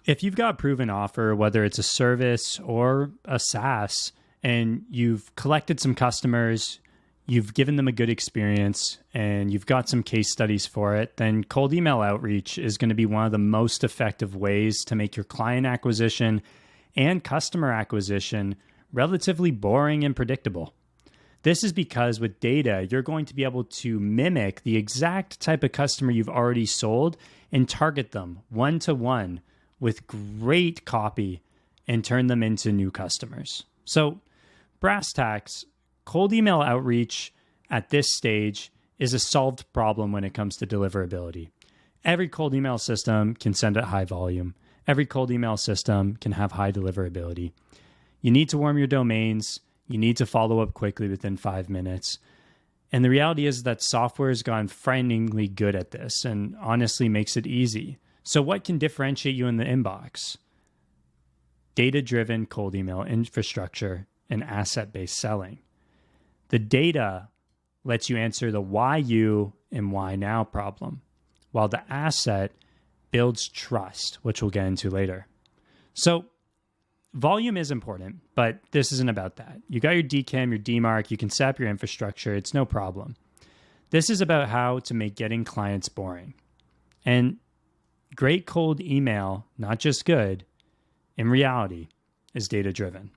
If you've got a proven offer, whether it's a service or a SaaS, and you've collected some customers, you've given them a good experience, and you've got some case studies for it, then cold email outreach is going to be one of the most effective ways to make your client acquisition and customer acquisition relatively boring and predictable. This is because with data, you're going to be able to mimic the exact type of customer you've already sold and target them one-to-one with great copy and turn them into new customers. So brass tacks, cold email outreach at this stage is a solved problem when it comes to deliverability. Every cold email system can send at high volume. Every cold email system can have high deliverability. You need to warm your domains. You need to follow up quickly within 5 minutes. And the reality is that software has gone frighteningly good at this and honestly makes it easy. So what can differentiate you in the inbox? Data-driven cold email infrastructure and asset-based selling. The data lets you answer the why you and why now problem, while the asset builds trust, which we'll get into later. So volume is important, but this isn't about that. You got your DKIM, your DMARC, you can set up your infrastructure, it's no problem. This is about how to make getting clients boring. And great cold email, not just good, in reality, is data-driven.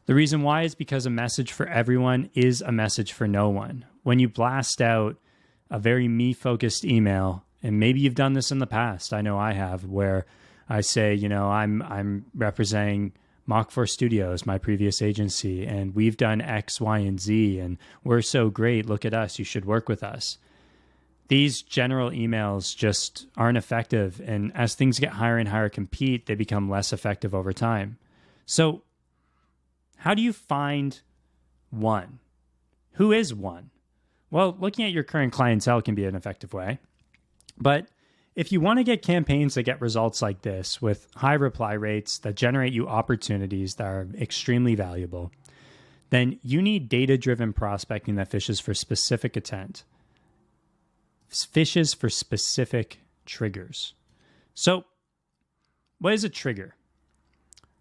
The reason why is because a message for everyone is a message for no one. When you blast out a very me-focused email, and maybe you've done this in the past, I know I have, where I say, I'm representing Mach 4 Studios, my previous agency, and we've done X, Y, and Z, and we're so great, look at us, you should work with us. These general emails just aren't effective, and as things get higher and higher compete, they become less effective over time. So how do you find one? Who is one? Well, looking at your current clientele can be an effective way. But if you want to get campaigns that get results like this with high reply rates that generate you opportunities that are extremely valuable, then you need data-driven prospecting that fishes for specific intent, fishes for specific triggers. So what is a trigger?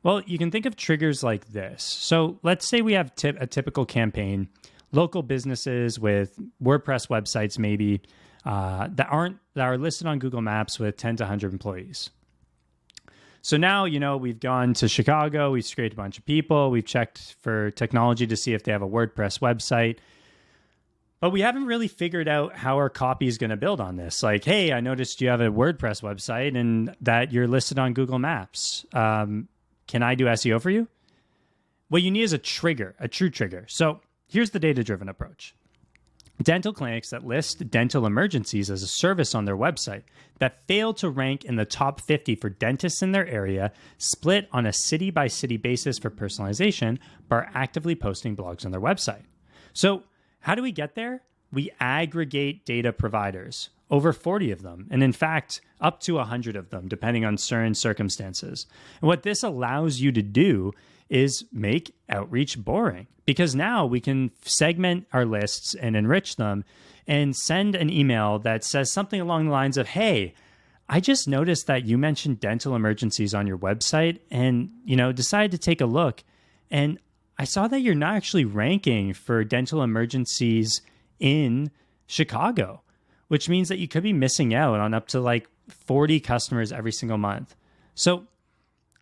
Well, you can think of triggers like this. So let's say we have a typical campaign, local businesses with WordPress websites maybe that are listed on Google Maps with 10 to 100 employees. So now, we've gone to Chicago, we've scraped a bunch of people, we've checked for technology to see if they have a WordPress website, but we haven't really figured out how our copy is going to build on this. Like, hey, I noticed you have a WordPress website and that you're listed on Google Maps. Can I do SEO for you? What you need is a trigger, a true trigger. So here's the data-driven approach. Dental clinics that list dental emergencies as a service on their website that fail to rank in the top 50 for dentists in their area, split on a city-by-city basis for personalization, but are actively posting blogs on their website. So how do we get there? We aggregate data providers, over 40 of them, and in fact, up to 100 of them, depending on certain circumstances. And what this allows you to do is make outreach boring, because now we can segment our lists and enrich them and send an email that says something along the lines of, hey, I just noticed that you mentioned dental emergencies on your website and, decided to take a look. And I saw that you're not actually ranking for dental emergencies in Chicago, which means that you could be missing out on up to like 40 customers every single month. So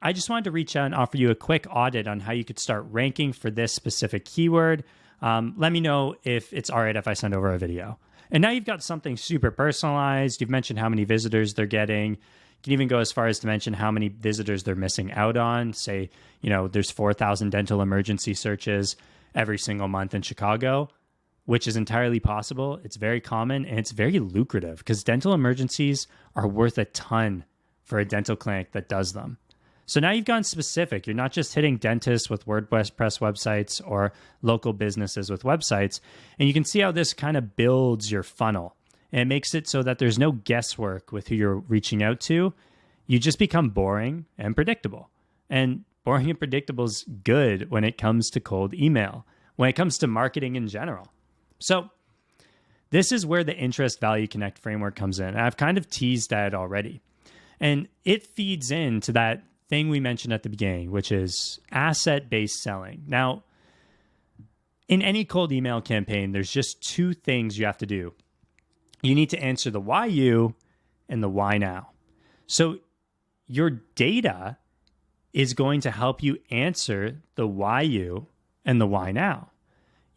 I just wanted to reach out and offer you a quick audit on how you could start ranking for this specific keyword. Let me know if it's all right if I send over a video. And now you've got something super personalized. You've mentioned how many visitors they're getting. You can even go as far as to mention how many visitors they're missing out on. Say, there's 4,000 dental emergency searches every single month in Chicago, which is entirely possible. It's very common and it's very lucrative because dental emergencies are worth a ton for a dental clinic that does them. So now you've gone specific. You're not just hitting dentists with WordPress websites or local businesses with websites. And you can see how this kind of builds your funnel. And it makes it so that there's no guesswork with who you're reaching out to. You just become boring and predictable. And boring and predictable is good when it comes to cold email, when it comes to marketing in general. So this is where the interest value connect framework comes in. I've kind of teased that already. And it feeds into that thing we mentioned at the beginning, which is asset-based selling. Now, in any cold email campaign, there's just two things you have to do. You need to answer the why you and the why now. So your data is going to help you answer the why you and the why now.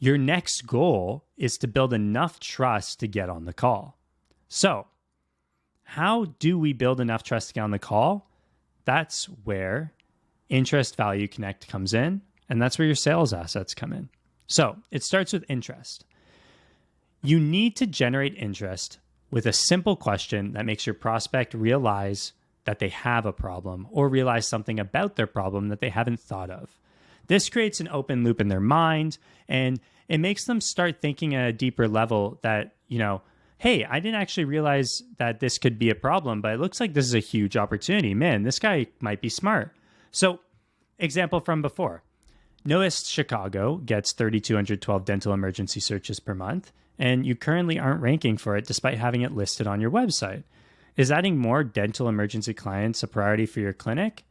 Your next goal is to build enough trust to get on the call. So how do we build enough trust to get on the call? That's where interest value connect comes in, and that's where your sales assets come in. So it starts with interest. You need to generate interest with a simple question that makes your prospect realize that they have a problem or realize something about their problem that they haven't thought of. This creates an open loop in their mind, and it makes them start thinking at a deeper level that, hey, I didn't actually realize that this could be a problem, but it looks like this is a huge opportunity. Man, this guy might be smart. So, example from before. Notice Chicago gets 3,212 dental emergency searches per month, and you currently aren't ranking for it despite having it listed on your website. Is adding more dental emergency clients a priority for your clinic?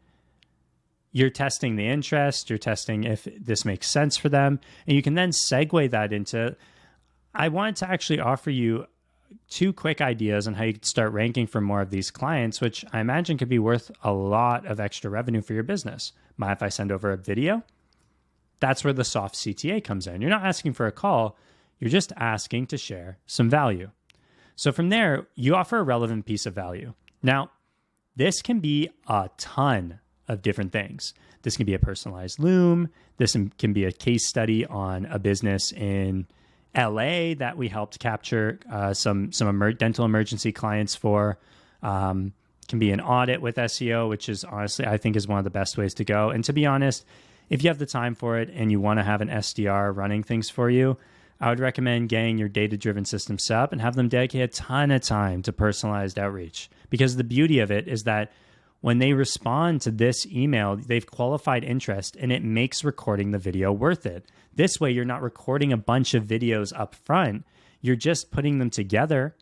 You're testing the interest, you're testing if this makes sense for them, and you can then segue that into, I wanted to actually offer you 2 quick ideas on how you could start ranking for more of these clients, which I imagine could be worth a lot of extra revenue for your business. Mind if I send over a video? That's where the soft CTA comes in. You're not asking for a call, you're just asking to share some value. So from there, you offer a relevant piece of value. Now, this can be a ton of different things. This can be a personalized loom. This can be a case study on a business in LA that we helped capture some dental emergency clients for. Can be an audit with SEO, which is honestly, I think, is one of the best ways to go. And to be honest, if you have the time for it and you want to have an SDR running things for you, I would recommend getting your data-driven system set up and have them dedicate a ton of time to personalized outreach. Because the beauty of it is that when they respond to this email, they've qualified interest and it makes recording the video worth it. This way, you're not recording a bunch of videos up front. You're just putting them together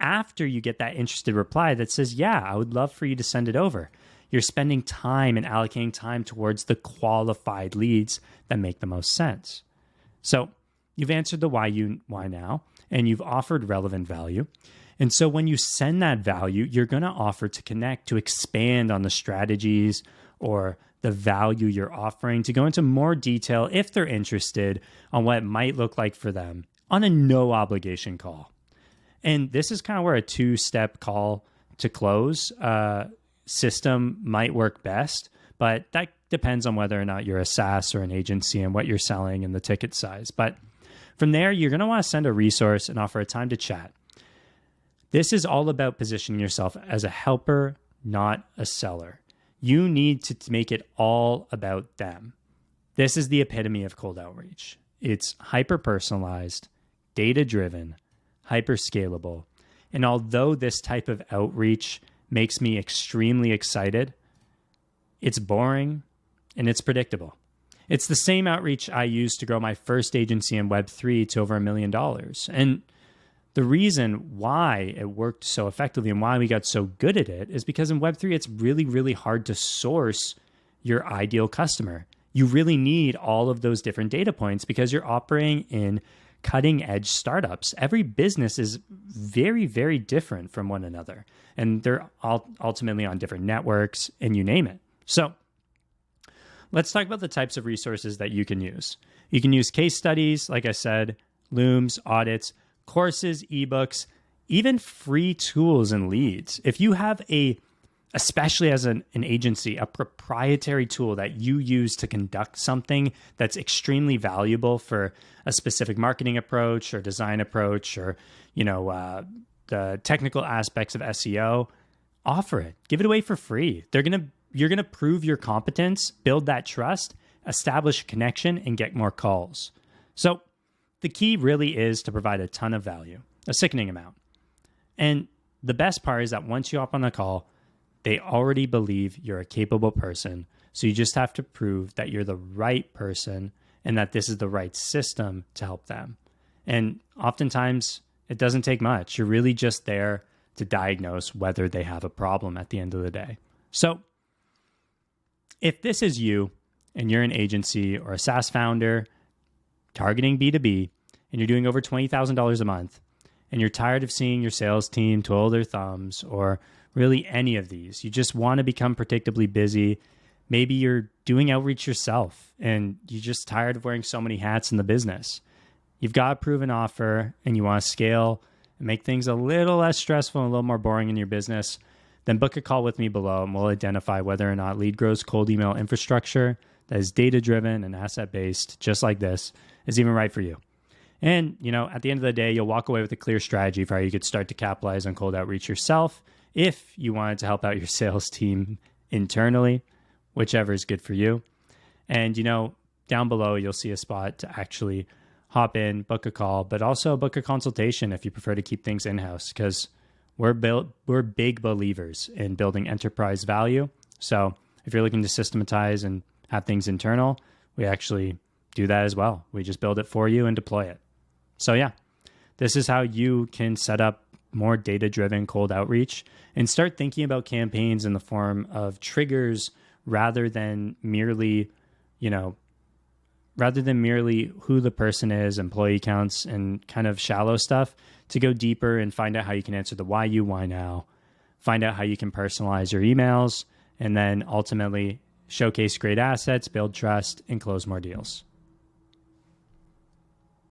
after you get that interested reply that says, yeah, I would love for you to send it over. You're spending time and allocating time towards the qualified leads that make the most sense. So you've answered the why now, and you've offered relevant value. And so when you send that value, you're going to offer to connect, to expand on the strategies or the value you're offering, to go into more detail if they're interested on what it might look like for them on a no obligation call. And this is kind of where a 2-step call to close system might work best, but that depends on whether or not you're a SaaS or an agency and what you're selling and the ticket size. But from there, you're going to want to send a resource and offer a time to chat. This is all about positioning yourself as a helper, not a seller. You need to make it all about them. This is the epitome of cold outreach. It's hyper-personalized, data-driven, hyper-scalable. And although this type of outreach makes me extremely excited, it's boring and it's predictable. It's the same outreach I used to grow my first agency in Web3 to over $1 million. And the reason why it worked so effectively and why we got so good at it is because in Web3, it's really, really hard to source your ideal customer. You really need all of those different data points because you're operating in cutting edge startups. Every business is very, very different from one another. And they're all ultimately on different networks and you name it. So let's talk about the types of resources that you can use. You can use case studies, like I said, looms, audits, courses, ebooks, even free tools and leads. If you have especially as an agency, a proprietary tool that you use to conduct something that's extremely valuable for a specific marketing approach or design approach or, the technical aspects of SEO, offer it. Give it away for free. You're going to prove your competence, build that trust, establish a connection, and get more calls. So the key really is to provide a ton of value, a sickening amount. And the best part is that once you hop on the call, they already believe you're a capable person. So you just have to prove that you're the right person and that this is the right system to help them. And oftentimes it doesn't take much. You're really just there to diagnose whether they have a problem at the end of the day. So if this is you and you're an agency or a SaaS founder targeting B2B and you're doing over $20,000 a month and you're tired of seeing your sales team twiddle their thumbs or really any of these, you just want to become predictably busy. Maybe you're doing outreach yourself and you're just tired of wearing so many hats in the business. You've got a proven offer and you want to scale and make things a little less stressful and a little more boring in your business, then book a call with me below and we'll identify whether or not LeadGrow's cold email infrastructure that is data-driven and asset-based, just like this, is even right for you. And, at the end of the day, you'll walk away with a clear strategy for how you could start to capitalize on cold outreach yourself if you wanted to help out your sales team internally, whichever is good for you. And, down below, you'll see a spot to actually hop in, book a call, but also book a consultation if you prefer to keep things in-house, because we're big believers in building enterprise value. So if you're looking to systematize and have things internal, we actually do that as well. We just build it for you and deploy it. So yeah, this is how you can set up more data-driven cold outreach and start thinking about campaigns in the form of triggers rather than merely who the person is, employee counts, and kind of shallow stuff, to go deeper and find out how you can answer the why you, why now, find out how you can personalize your emails, and then ultimately showcase great assets, build trust, and close more deals.